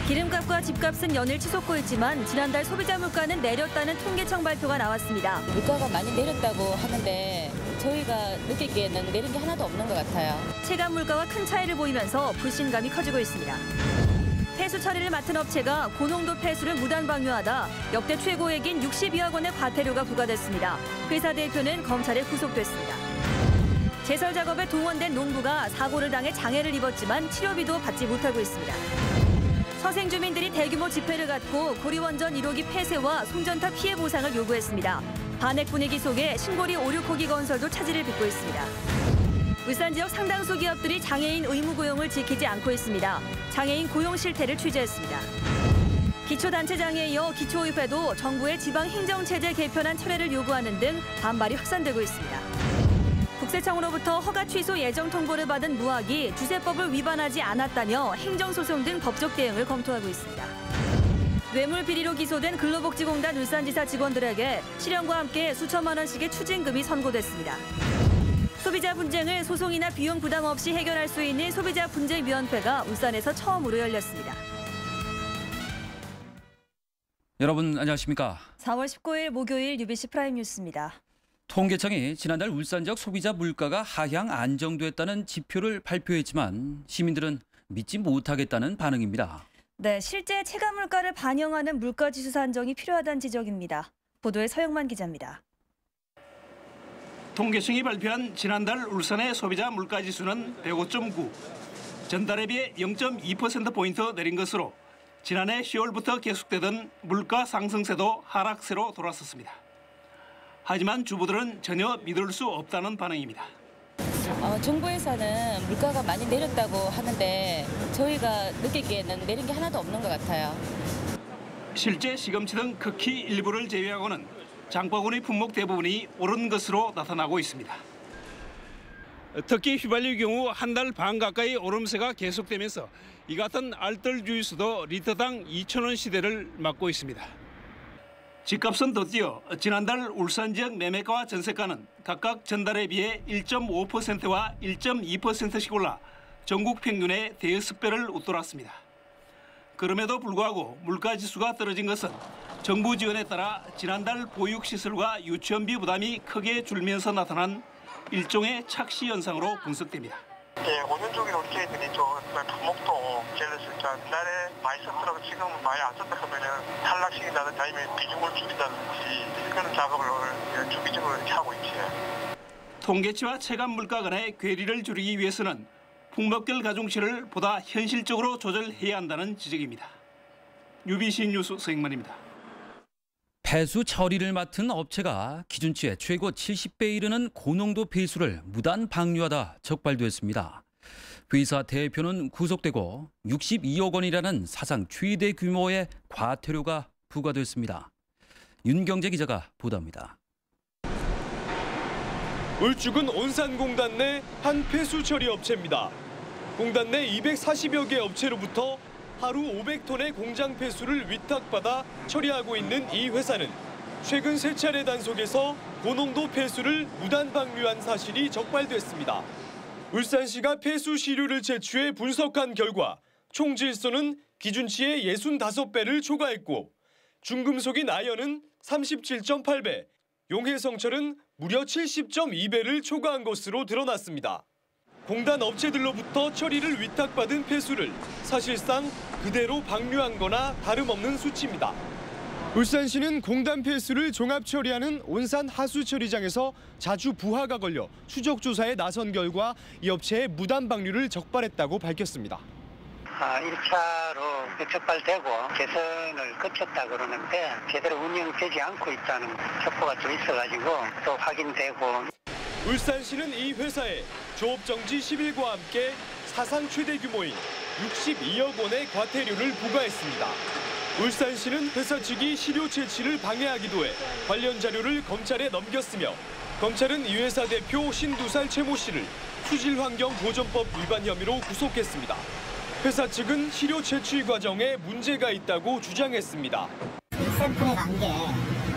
기름값과 집값은 연일 치솟고 있지만 지난달 소비자 물가는 내렸다는 통계청 발표가 나왔습니다. 물가가 많이 내렸다고 하는데 저희가 느끼기에는 내린 게 하나도 없는 것 같아요. 체감 물가와 큰 차이를 보이면서 불신감이 커지고 있습니다. 폐수 처리를 맡은 업체가 고농도 폐수를 무단 방류하다 역대 최고액인 62억 원의 과태료가 부과됐습니다. 회사 대표는 검찰에 구속됐습니다. 제설 작업에 동원된 농부가 사고를 당해 장애를 입었지만 치료비도 받지 못하고 있습니다. 서생 주민들이 대규모 집회를 갖고 고리원전 1호기 폐쇄와 송전탑 피해 보상을 요구했습니다. 반핵 분위기 속에 신고리 5, 6호기 건설도 차질을 빚고 있습니다. 울산 지역 상당수 기업들이 장애인 의무 고용을 지키지 않고 있습니다. 장애인 고용 실태를 취재했습니다. 기초단체장에 이어 기초의회도 정부의 지방 행정체제 개편안 철회를 요구하는 등 반발이 확산되고 있습니다. 국세청으로부터 허가 취소 예정 통보를 받은 무학이 주세법을 위반하지 않았다며 행정소송 등 법적 대응을 검토하고 있습니다. 뇌물 비리로 기소된 근로복지공단 울산지사 직원들에게 실형과 함께 수천만 원씩의 추징금이 선고됐습니다. 소비자 분쟁을 소송이나 비용 부담 없이 해결할 수 있는 소비자분쟁위원회가 울산에서 처음으로 열렸습니다. 여러분 안녕하십니까? 4월 19일 목요일 UBC 프라임 뉴스입니다. 통계청이 지난달 울산 지역 소비자 물가가 하향 안정됐다는 지표를 발표했지만 시민들은 믿지 못하겠다는 반응입니다. 네, 실제 체감 물가를 반영하는 물가지수 산정이 필요하다는 지적입니다. 보도에 서영만 기자입니다. 통계청이 발표한 지난달 울산의 소비자 물가지수는 105.9, 전달에 비해 0.2%포인트 내린 것으로 지난해 10월부터 계속되던 물가 상승세도 하락세로 돌아섰습니다. 하지만 주부들은 전혀 믿을 수 없다는 반응입니다. 정부에서는 물가가 많이 내렸다고 하는데 저희가 느끼기에는 내린 게 하나도 없는 것 같아요. 실제 시금치 등 극히 일부를 제외하고는 장바구니 품목 대부분이 오른 것으로 나타나고 있습니다. 특히 휘발유 경우 한 달 반 가까이 오름세가 계속되면서 이 같은 알뜰 주유소도 리터당 2,000원 시대를 맞고 있습니다. 집값은 더 뛰어 지난달 울산 지역 매매가와 전세가는 각각 전달에 비해 1.5%와 1.2%씩 올라 전국 평균의 대여섯 배를 웃돌았습니다. 그럼에도 불구하고 물가지수가 떨어진 것은 정부 지원에 따라 지난달 보육시설과 유치원비 부담이 크게 줄면서 나타난 일종의 착시 현상으로 분석됩니다. 오는 쪽에 업체들이 좀 품목도 예를 들어서 옛날에 많이 썼더라도 지금 많이 안 썼다 하면 탈락시킨다든지 아니면 비중을 줄인다든지 그런 작업을 주기적으로 이렇게 하고 있지. 통계치와 체감 물가 간의 괴리를 줄이기 위해서는 품목별 가중치를 보다 현실적으로 조절해야 한다는 지적입니다. UBC 뉴스 서영만입니다. 폐수 처리를 맡은 업체가 기준치의 최고 70배에 이르는 고농도 폐수를 무단 방류하다 적발됐습니다. 회사 대표는 구속되고 62억 원이라는 사상 최대 규모의 과태료가 부과됐습니다. 윤경재 기자가 보도합니다. 울주군 온산공단 내 한 폐수 처리 업체입니다. 공단 내 240여 개 업체로부터 하루 500톤의 공장 폐수를 위탁받아 처리하고 있는 이 회사는 최근 세 차례 단속에서 고농도 폐수를 무단 방류한 사실이 적발됐습니다. 울산시가 폐수 시료를 채취해 분석한 결과 총 질소는 기준치의 65배를 초과했고 중금속인 아연은 37.8배, 용해성철은 무려 70.2배를 초과한 것으로 드러났습니다. 공단 업체들로부터 처리를 위탁받은 폐수를 사실상 그대로 방류한 거나 다름없는 수치입니다. 울산시는 공단 폐수를 종합 처리하는 온산 하수처리장에서 자주 부하가 걸려 추적 조사에 나선 결과 이 업체의 무단 방류를 적발했다고 밝혔습니다. 1차로 적발되고 개선을 거쳤다 그러는데 제대로 운영되지 않고 있다는 첩보가 좀 있어가지고 또 확인되고. 울산시는 이 회사에 조업정지 10일과 함께 사상 최대 규모인 62억 원의 과태료를 부과했습니다. 울산시는 회사 측이 시료 채취를 방해하기도 해 관련 자료를 검찰에 넘겼으며 검찰은 이 회사 대표 신두살 최모 씨를 수질환경보전법 위반 혐의로 구속했습니다. 회사 측은 시료 채취 과정에 문제가 있다고 주장했습니다. 샘플에 간 게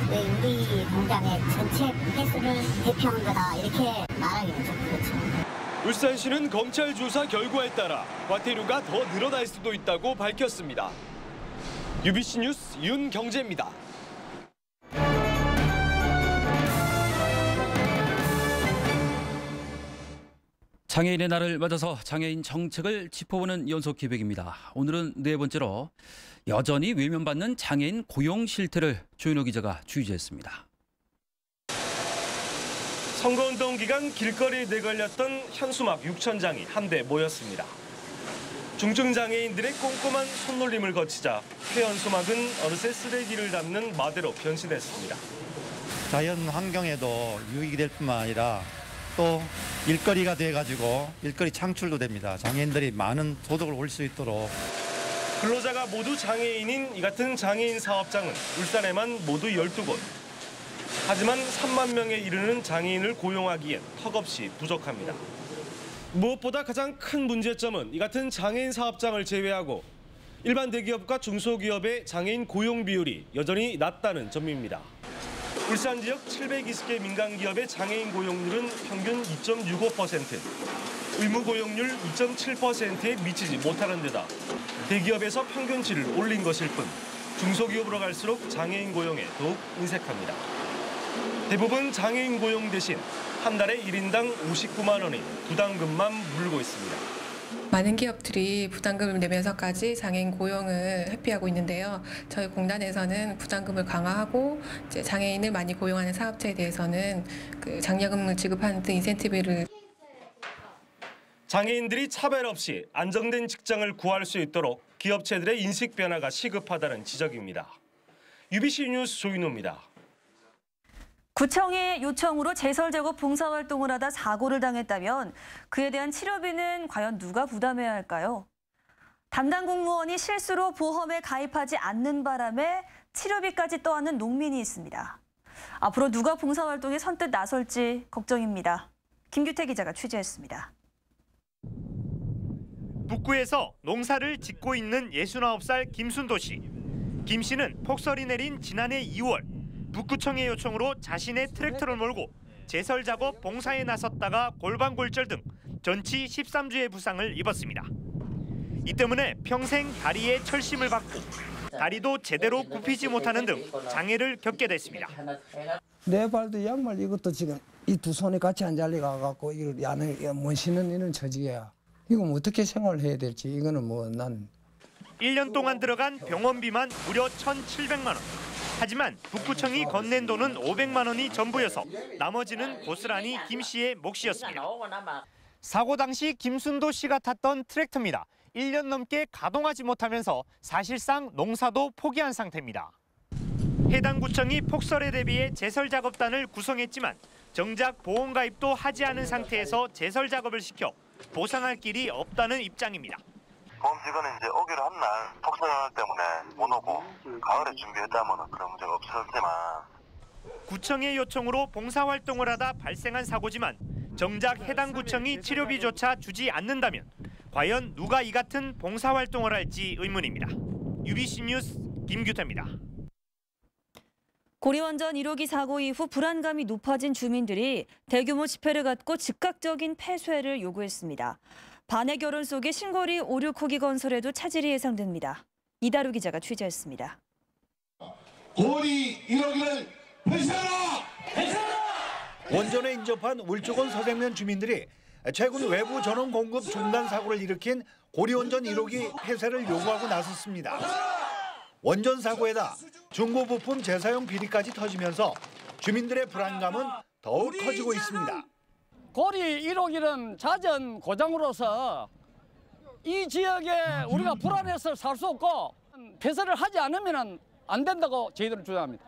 우리 공장의 전체 폐수를 대표한 거다 이렇게 말하기는 좀 그렇죠. 울산시는 검찰 조사 결과에 따라 과태료가 더 늘어날 수도 있다고 밝혔습니다. UBC 뉴스 윤경재입니다. 장애인의 날을 맞아서 장애인 정책을 짚어보는 연속 기획입니다. 오늘은 네 번째로 여전히 외면받는 장애인 고용 실태를 조인호 기자가 취재했습니다. 선거운동 기간 길거리에 내걸렸던 현수막 6천 장이 한데 모였습니다. 중증장애인들의 꼼꼼한 손놀림을 거치자 폐현수막은 어느새 쓰레기를 담는 마대로 변신했습니다. 자연 환경에도 유익이 될 뿐만 아니라 또 일거리가 돼가지고 일거리 창출도 됩니다. 장애인들이 많은 소득을 올 수 있도록. 근로자가 모두 장애인인 이 같은 장애인 사업장은 울산에만 모두 12곳. 하지만 3만 명에 이르는 장애인을 고용하기엔 턱없이 부족합니다. 무엇보다 가장 큰 문제점은 이 같은 장애인 사업장을 제외하고 일반 대기업과 중소기업의 장애인 고용 비율이 여전히 낮다는 점입니다. 울산 지역 720개 민간기업의 장애인 고용률은 평균 2.65%, 의무 고용률 2.7%에 미치지 못하는 데다 대기업에서 평균치를 올린 것일 뿐 중소기업으로 갈수록 장애인 고용에 더욱 인색합니다. 대부분 장애인 고용 대신 한 달에 1인당 59만 원의 부담금만 물고 있습니다. 많은 기업들이 부담금을 내면서까지 장애인 고용을 회피하고 있는데요. 저희 공단에서는 부담금을 강화하고 이제 장애인을 많이 고용하는 사업체에 대해서는 그 장려금을 지급하는 등 인센티브를. 장애인들이 차별 없이 안정된 직장을 구할 수 있도록 기업체들의 인식 변화가 시급하다는 지적입니다. UBC 뉴스 조인호입니다. 구청의 요청으로 제설 작업 봉사활동을 하다 사고를 당했다면 그에 대한 치료비는 과연 누가 부담해야 할까요? 담당 공무원이 실수로 보험에 가입하지 않는 바람에 치료비까지 떠안는 농민이 있습니다. 앞으로 누가 봉사활동에 선뜻 나설지 걱정입니다. 김규태 기자가 취재했습니다. 북구에서 농사를 짓고 있는 69살 김순도 씨. 김 씨는 폭설이 내린 지난해 2월 북구청의 요청으로 자신의 트랙터를 몰고 제설 작업 봉사에 나섰다가 골반 골절 등 전치 13주의 부상을 입었습니다. 이 때문에 평생 다리에 철심을 받고 다리도 제대로 굽히지 못하는 등 장애를 겪게 됐습니다. 내 발도 양말 이것도 지금 이 두 손이 같이 안 잘리가 갖고 이거 안에 못 신는 이런 처지야. 이거 어떻게 생활해야 될지 이거는 뭐 난 1년 동안 들어간 병원비만 무려 1,700만 원. 하지만 북구청이 건넨 돈은 500만 원이 전부여서 나머지는 고스란히 김 씨의 몫이었습니다. 사고 당시 김순도 씨가 탔던 트랙터입니다. 1년 넘게 가동하지 못하면서 사실상 농사도 포기한 상태입니다. 해당 구청이 폭설에 대비해 제설 작업단을 구성했지만 정작 보험 가입도 하지 않은 상태에서 제설 작업을 시켜 보상할 길이 없다는 입장입니다. 보험 직원은 이제 오기로 한 날 폭설 때문에 못 오고 가을에 준비했다면 그런 문제가 없었지만 구청의 요청으로 봉사활동을 하다 발생한 사고지만 정작 해당 구청이 치료비조차 주지 않는다면 과연 누가 이 같은 봉사활동을 할지 의문입니다. UBC 뉴스 김규태입니다. 고리원전 1호기 사고 이후 불안감이 높아진 주민들이 대규모 집회를 갖고 즉각적인 폐쇄를 요구했습니다. 반의 결혼 속에 신고리 5, 6호기 건설에도 차질이 예상됩니다. 이다루 기자가 취재했습니다. 고리 1호기를 폐쇄하라! 폐쇄하라! 원전에 인접한 울주군 서생면 주민들이 최근 외부 전원 공급 중단 사고를 일으킨 고리원전 1호기 폐쇄를 요구하고 나섰습니다. 원전 사고에다 중고 부품 재사용 비리까지 터지면서 주민들의 불안감은 더욱 커지고 있습니다. 고리 1호기는 잦은 고장으로서 이 지역에 우리가 불안해서 살 수 없고 폐쇄를 하지 않으면 안 된다고 저희들은 주장합니다.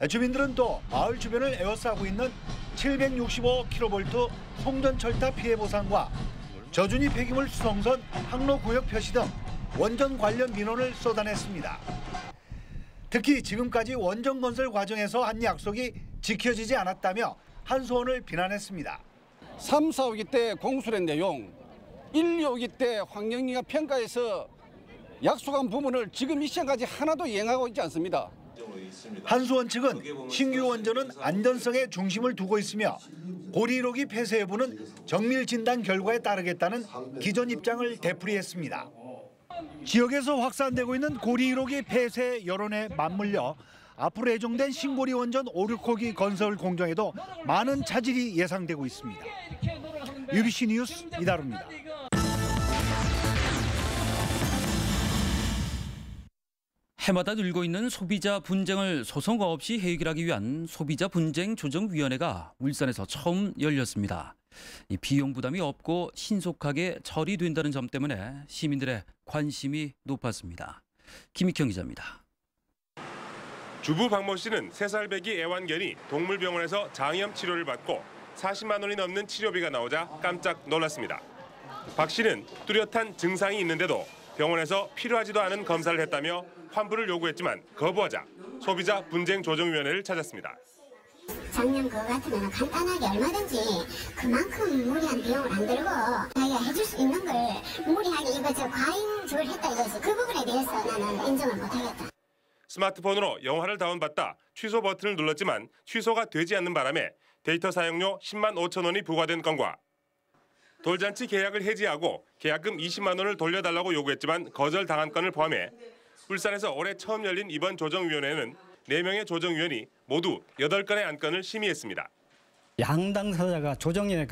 주민들은 또 마을 주변을 에워싸고 있는 765kV 송전철탑 피해 보상과 저준위 폐기물 수송선 항로구역 표시 등 원전 관련 민원을 쏟아냈습니다. 특히 지금까지 원전 건설 과정에서 한 약속이 지켜지지 않았다며 한수원을 비난했습니다. 3, 4호기 때 공수의 내용, 1, 2호기 때 환경영향 평가에서 약속한 부분을 지금 이 시간까지 하나도 이행하고 있지 않습니다. 한수원 측은 신규 원전은 안전성에 중심을 두고 있으며 고리 1호기 폐쇄 여부는 정밀 진단 결과에 따르겠다는 기존 입장을 되풀이했습니다. 지역에서 확산되고 있는 고리 1호기 폐쇄 여론에 맞물려 앞으로 예정된 신고리 원전 5, 6호기 건설 공정에도 많은 차질이 예상되고 있습니다. UBC 뉴스 이다루입니다. 해마다 늘고 있는 소비자 분쟁을 소송 없이 해결하기 위한 소비자 분쟁 조정위원회가 울산에서 처음 열렸습니다. 이 비용 부담이 없고 신속하게 처리된다는 점 때문에 시민들의 관심이 높았습니다. 김익형 기자입니다. 주부 박모 씨는 3살 배기 애완견이 동물병원에서 장염 치료를 받고 40만 원이 넘는 치료비가 나오자 깜짝 놀랐습니다. 박 씨는 뚜렷한 증상이 있는데도 병원에서 필요하지도 않은 검사를 했다며 환불을 요구했지만 거부하자 소비자 분쟁 조정위원회를 찾았습니다. 작년 그거 같으면 간단하게 얼마든지 그만큼 무리한 비용을 안 들고 자기가 해줄 수 있는 걸 무리하게 이거 과잉 지불했다 이거지. 그 부분에 대해서 나는 인정을 못하겠다. 스마트폰으로 영화를 다운받다 취소 버튼을 눌렀지만 취소가 되지 않는 바람에 데이터 사용료 10만 5천 원이 부과된 건과 돌잔치 계약을 해지하고 계약금 20만 원을 돌려달라고 요구했지만 거절당한 건을 포함해 울산에서 올해 처음 열린 이번 조정위원회는 4명의 조정위원이 모두 8건의 안건을 심의했습니다. 양당 사자가 조정에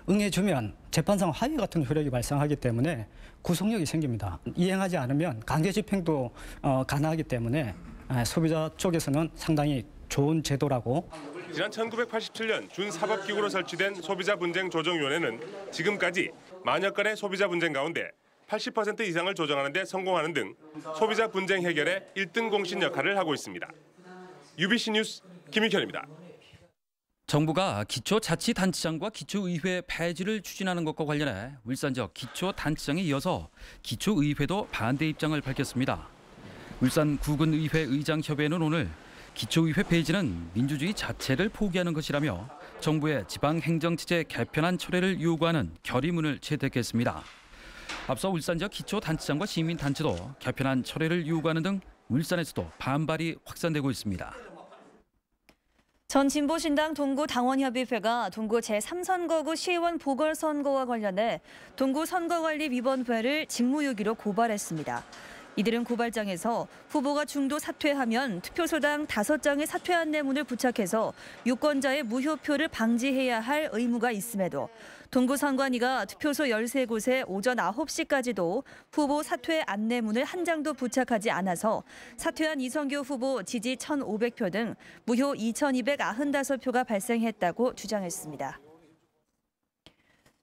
응해주면 재판상 합의 같은 효력이 발생하기 때문에 구속력이 생깁니다. 이행하지 않으면 강제 집행도 가능하기 때문에 소비자 쪽에서는 상당히 좋은 제도라고. 지난 1987년 준사법기구로 설치된 소비자분쟁조정위원회는 지금까지 만여 건의 소비자 분쟁 가운데 80% 이상을 조정하는 데 성공하는 등 소비자 분쟁 해결에 1등 공신 역할을 하고 있습니다. UBC 뉴스 김익현입니다. 정부가 기초자치단체장과 기초의회 폐지를 추진하는 것과 관련해 울산 지역 기초단체장에 이어서 기초의회도 반대 입장을 밝혔습니다. 울산 구군의회 의장협의회는 오늘 기초의회 폐지는 민주주의 자체를 포기하는 것이라며 정부의 지방행정체제 개편안 철회를 요구하는 결의문을 채택했습니다. 앞서 울산 지역 기초단체장과 시민단체도 개편안 철회를 요구하는 등 울산에서도 반발이 확산되고 있습니다. 전 진보신당 동구 당원협의회가 동구 제3선거구 시의원 보궐선거와 관련해 동구 선거관리위원회를 직무유기로 고발했습니다. 이들은 고발장에서 후보가 중도 사퇴하면 투표소당 5장의 사퇴 안내문을 부착해서 유권자의 무효표를 방지해야 할 의무가 있음에도 동구 선관위가 투표소 13곳에 오전 9시까지도 후보 사퇴 안내문을 한 장도 부착하지 않아서 사퇴한 이성규 후보 지지 1,500표 등 무효 2,295표가 발생했다고 주장했습니다.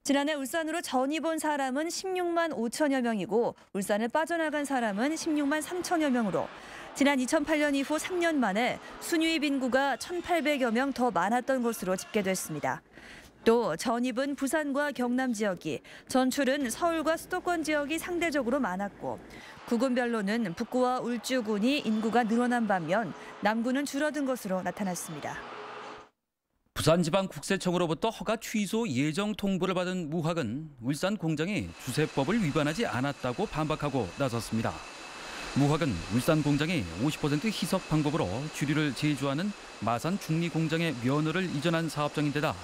지난해 울산으로 전입 온 사람은 16만 5천여 명이고 울산을 빠져나간 사람은 16만 3천여 명으로 지난 2008년 이후 3년 만에 순유입 인구가 1,800여 명 더 많았던 것으로 집계됐습니다. 또 전입은 부산과 경남 지역이, 전출은 서울과 수도권 지역이 상대적으로 많았고 구군별로는 북구와 울주군이 인구가 늘어난 반면 남구는 줄어든 것으로 나타났습니다. 부산지방국세청으로부터 허가 취소 예정 통보를 받은 무학은 울산 공장이 주세법을 위반하지 않았다고 반박하고 나섰습니다. 무학은 울산 공장이 50% 희석 방법으로 주류를 제조하는 마산 중리 공장에 면허를 이전한 사업장인데다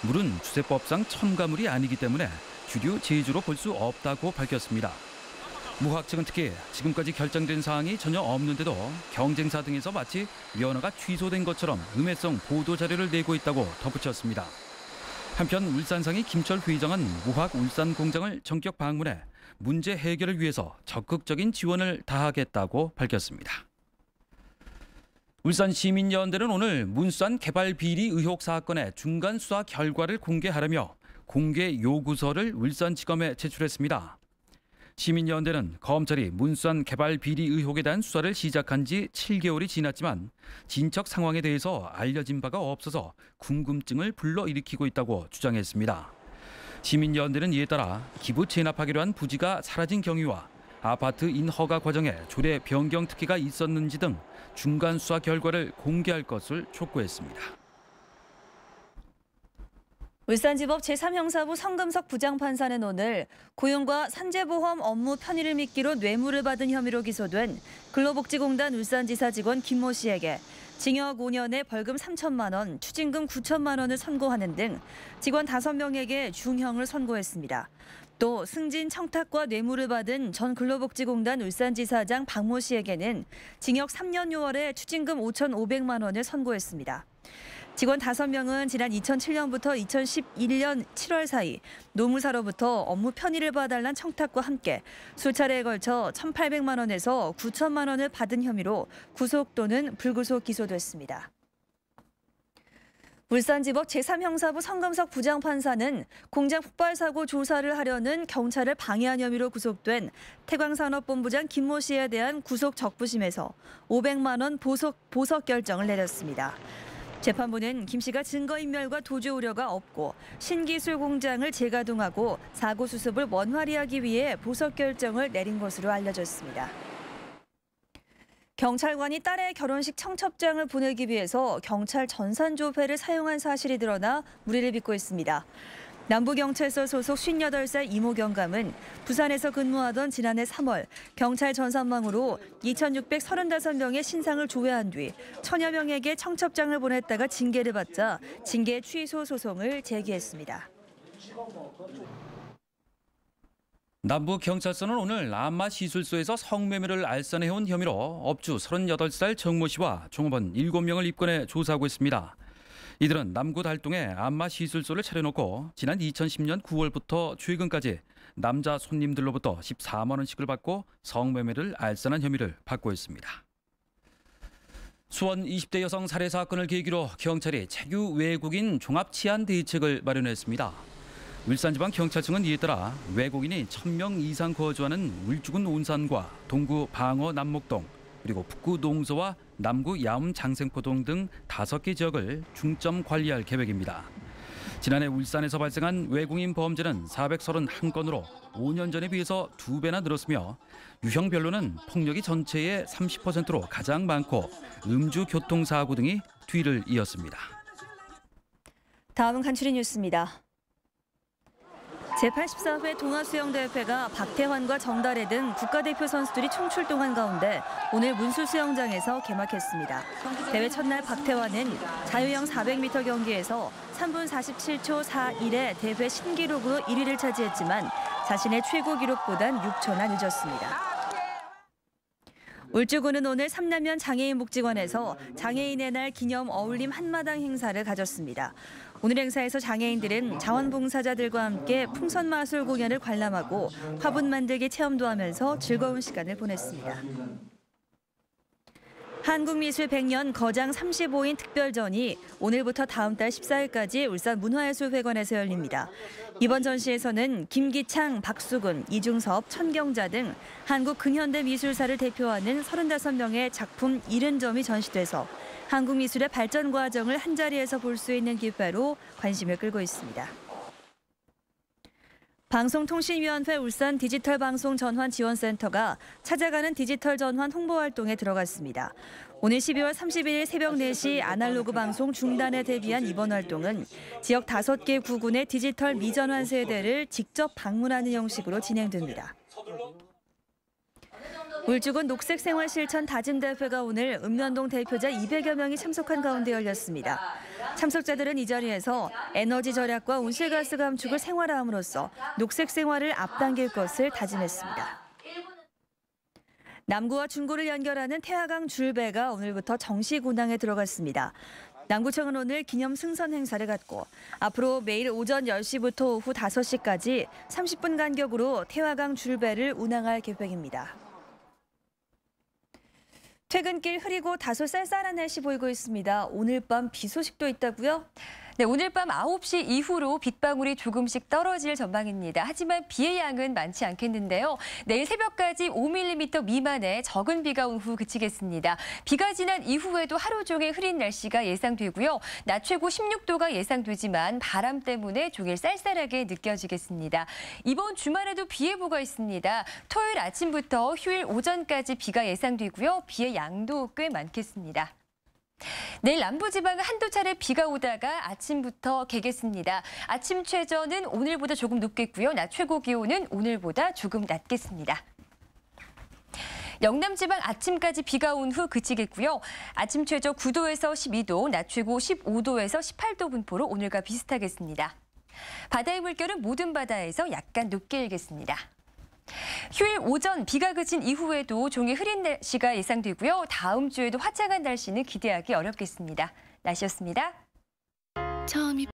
물은 주세법상 첨가물이 아니기 때문에 주류 제조로 볼 수 없다고 밝혔습니다. 무학 측은 특히 지금까지 결정된 사항이 전혀 없는데도 경쟁사 등에서 마치 면허가 취소된 것처럼 음해성 보도 자료를 내고 있다고 덧붙였습니다. 한편 울산상의 김철 회장은 무학 울산 공장을 전격 방문해 문제 해결을 위해서 적극적인 지원을 다하겠다고 밝혔습니다. 울산시민연대는 오늘 문산 개발 비리 의혹 사건의 중간 수사 결과를 공개하려며 공개 요구서를 울산지검에 제출했습니다. 시민연대는 검찰이 문산 개발 비리 의혹에 대한 수사를 시작한 지 7개월이 지났지만 진척 상황에 대해서 알려진 바가 없어서 궁금증을 불러일으키고 있다고 주장했습니다. 시민연대는 이에 따라 기부 체납하기로 한 부지가 사라진 경위와 아파트 인허가 과정에 조례 변경 특혜가 있었는지 등 중간 수사 결과를 공개할 것을 촉구했습니다. 울산지법 제3형사부 성금석 부장판사는 오늘 고용과 산재보험 업무 편의를 미끼로 뇌물을 받은 혐의로 기소된 근로복지공단 울산지사 직원 김모 씨에게 징역 5년에 벌금 3천만 원, 추징금 9천만 원을 선고하는 등 직원 5명에게 중형을 선고했습니다. 또 승진 청탁과 뇌물을 받은 전 근로복지공단 울산지사장 박모 씨에게는 징역 3년 6월에 추징금 5,500만 원을 선고했습니다. 직원 5명은 지난 2007년부터 2011년 7월 사이 노무사로부터 업무 편의를 봐달란 청탁과 함께 수차례에 걸쳐 1,800만 원에서 9천만 원을 받은 혐의로 구속 또는 불구속 기소됐습니다. 울산지법 제3형사부 성금석 부장판사는 공장 폭발 사고 조사를 하려는 경찰을 방해한 혐의로 구속된 태광산업본부장 김모 씨에 대한 구속 적부심에서 500만 원 보석 결정을 내렸습니다. 재판부는 김 씨가 증거인멸과 도주 우려가 없고 신기술 공장을 재가동하고 사고 수습을 원활히하기 위해 보석 결정을 내린 것으로 알려졌습니다. 경찰관이 딸의 결혼식 청첩장을 보내기 위해서 경찰 전산조회를 사용한 사실이 드러나 무리를 빚고 있습니다. 남부경찰서 소속 58살 이모 경감은 부산에서 근무하던 지난해 3월 경찰 전산망으로 2,635명의 신상을 조회한 뒤 1,000여 명에게 청첩장을 보냈다가 징계를 받자 징계 취소 소송을 제기했습니다. 남부경찰서는 오늘 안마시술소에서 성매매를 알선해온 혐의로 업주 38살 정모 씨와 종업원 7명을 입건해 조사하고 있습니다. 이들은 남구 달동에 안마시술소를 차려놓고 지난 2010년 9월부터 최근까지 남자 손님들로부터 14만 원씩을 받고 성매매를 알선한 혐의를 받고 있습니다. 수원 20대 여성 살해 사건을 계기로 경찰이 차규 외국인 종합치안대책을 마련했습니다. 울산지방경찰청은 이에 따라 외국인이 1,000명 이상 거주하는 울주군 온산과 동구 방어 남목동 그리고 북구 동서와 남구 야움 장생포동 등 5개 지역을 중점 관리할 계획입니다. 지난해 울산에서 발생한 외국인 범죄는 431건으로 5년 전에 비해서 2배나 늘었으며 유형별로는 폭력이 전체의 30%로 가장 많고 음주교통사고 등이 뒤를 이었습니다. 다음은 간추린 뉴스입니다. 제84회 동아수영대회가 박태환과 정다래 등 국가대표 선수들이 총출동한 가운데 오늘 문수수영장에서 개막했습니다. 대회 첫날 박태환은 자유형 400m 경기에서 3분 47초 41의 대회 신기록으로 1위를 차지했지만 자신의 최고 기록보단 6초나 늦었습니다. 울주군은 오늘 삼남면 장애인복지관에서 장애인의 날 기념 어울림 한마당 행사를 가졌습니다. 오늘 행사에서 장애인들은 자원봉사자들과 함께 풍선마술 공연을 관람하고 화분 만들기 체험도 하면서 즐거운 시간을 보냈습니다. 한국미술 100년 거장 35인 특별전이 오늘부터 다음 달 14일까지 울산 문화예술회관에서 열립니다. 이번 전시에서는 김기창, 박수근, 이중섭, 천경자 등 한국 근현대 미술사를 대표하는 35명의 작품 70점이 전시돼서 한국 미술의 발전 과정을 한자리에서 볼 수 있는 기회로 관심을 끌고 있습니다. 방송통신위원회 울산 디지털방송전환지원센터가 찾아가는 디지털 전환 홍보 활동에 들어갔습니다. 오늘 12월 31일 새벽 4시 아날로그 방송 중단에 대비한 이번 활동은 지역 5개 구군의 디지털 미전환 세대를 직접 방문하는 형식으로 진행됩니다. 울주군 녹색생활실천 다짐대회가 오늘 읍면동 대표자 200여 명이 참석한 가운데 열렸습니다. 참석자들은 이 자리에서 에너지 절약과 온실가스 감축을 생활화함으로써 녹색 생활을 앞당길 것을 다짐했습니다. 남구와 중구를 연결하는 태화강 줄배가 오늘부터 정식 운항에 들어갔습니다. 남구청은 오늘 기념 승선 행사를 갖고 앞으로 매일 오전 10시부터 오후 5시까지 30분 간격으로 태화강 줄배를 운항할 계획입니다. 퇴근길 흐리고 다소 쌀쌀한 날씨 보이고 있습니다. 오늘 밤 비 소식도 있다고요? 네, 오늘 밤 9시 이후로 빗방울이 조금씩 떨어질 전망입니다. 하지만 비의 양은 많지 않겠는데요. 내일 새벽까지 5mm 미만의 적은 비가 온 후 그치겠습니다. 비가 지난 이후에도 하루 종일 흐린 날씨가 예상되고요. 낮 최고 16도가 예상되지만 바람 때문에 종일 쌀쌀하게 느껴지겠습니다. 이번 주말에도 비 예보가 있습니다. 토요일 아침부터 휴일 오전까지 비가 예상되고요. 비의 양도 꽤 많겠습니다. 내일 남부지방은 한두 차례 비가 오다가 아침부터 개겠습니다. 아침 최저는 오늘보다 조금 높겠고요. 낮 최고 기온은 오늘보다 조금 낮겠습니다. 영남지방 아침까지 비가 온 후 그치겠고요. 아침 최저 9도에서 12도, 낮 최고 15도에서 18도 분포로 오늘과 비슷하겠습니다. 바다의 물결은 모든 바다에서 약간 높게 일겠습니다. 휴일 오전 비가 그친 이후에도 종일 흐린 날씨가 예상되고요. 다음 주에도 화창한 날씨는 기대하기 어렵겠습니다. 날씨였습니다. 처음이